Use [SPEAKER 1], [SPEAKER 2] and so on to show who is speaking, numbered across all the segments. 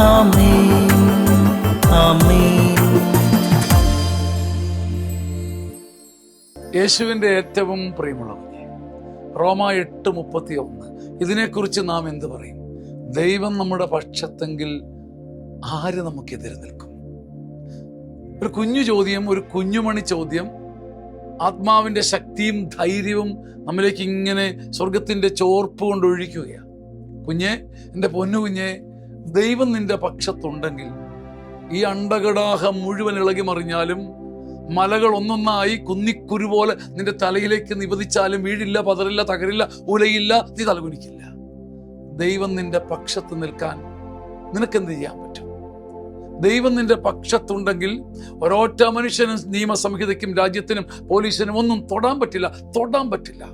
[SPEAKER 1] ആമേൻ ആമേൻ.
[SPEAKER 2] യേശുവിൻ്റെ ഏറ്റവും പ്രിയമുള്ളവനെ, റോമ 8:31 ഇതിനെക്കുറിച്ച് നാം എന്ത് പറയും? ദൈവം നമ്മുടെ പക്ഷത്തെങ്കിൽ ആര് നമുക്കെതിരെ നിൽക്കും? ഒരു കുഞ്ഞു ചോദ്യം, ഒരു കുഞ്ഞുമണി ചോദ്യം, ആത്മാവിൻ്റെ ശക്തിയും ധൈര്യവും നമ്മിലേക്ക് ഇങ്ങനെ സ്വർഗത്തിൻ്റെ ചോർപ്പ് കൊണ്ട് ഒഴിക്കുകയാണ്. കുഞ്ഞെ, എൻ്റെ പൊന്നു കുഞ്ഞെ, ദൈവം നിന്റെ പക്ഷത്തുണ്ടെങ്കിൽ ഈ അണ്ടകടാഹം മുഴുവൻ ഇളകി മറിഞ്ഞാലും, മലകൾ ഒന്നൊന്നായി കുന്നിക്കുരു പോലെ നിന്റെ തലയിലേക്ക് നിവദിച്ചാലും വീഴില്ല, പതറില്ല, തകരില്ല, ഉലയില്ല, നീ തലകുനിക്കില്ല. ദൈവം നിന്റെ പക്ഷത്ത് നിൽക്കാൻ നിനക്കെന്ത് ചെയ്യാൻ പറ്റും? ദൈവം നിന്റെ പക്ഷത്തുണ്ടെങ്കിൽ ഒരൊറ്റ മനുഷ്യനും നിയമസംഹിതയ്ക്കും രാജ്യത്തിനും പോലീസിനും ഒന്നും തൊടാൻ പറ്റില്ല.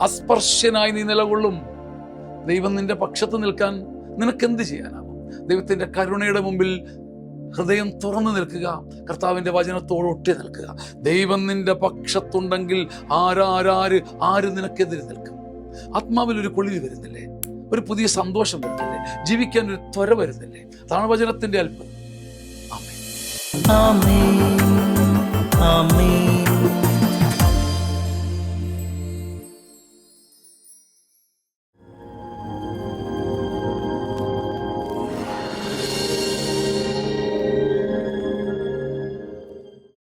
[SPEAKER 2] അസ്പർശ്യനായി നീ നിലകൊള്ളും. ദൈവം നിന്റെ പക്ഷത്ത് നിൽക്കാൻ നിനക്കെന്ത് ചെയ്യാനാവും? ദൈവത്തിന്റെ കരുണയുടെ മുമ്പിൽ ഹൃദയം തുറന്നു നിൽക്കുക, കർത്താവിൻ്റെ വചനത്തോട് ഒട്ടി നിൽക്കുക. ദൈവം നിന്റെ പക്ഷത്തുണ്ടെങ്കിൽ ആര് നിനക്കെതിരെ നിൽക്കും? ആത്മാവിൽ ഒരു കുളിര് വരുന്നില്ലേ? ഒരു പുതിയ സന്തോഷം വരുന്നില്ലേ? ജീവിക്കാൻ ഒരു ത്വര വരുന്നില്ലേ? അതാണ് വചനത്തിന്റെ അത്ഭുതം. ആമേൻ
[SPEAKER 1] ആമേൻ ആമേൻ.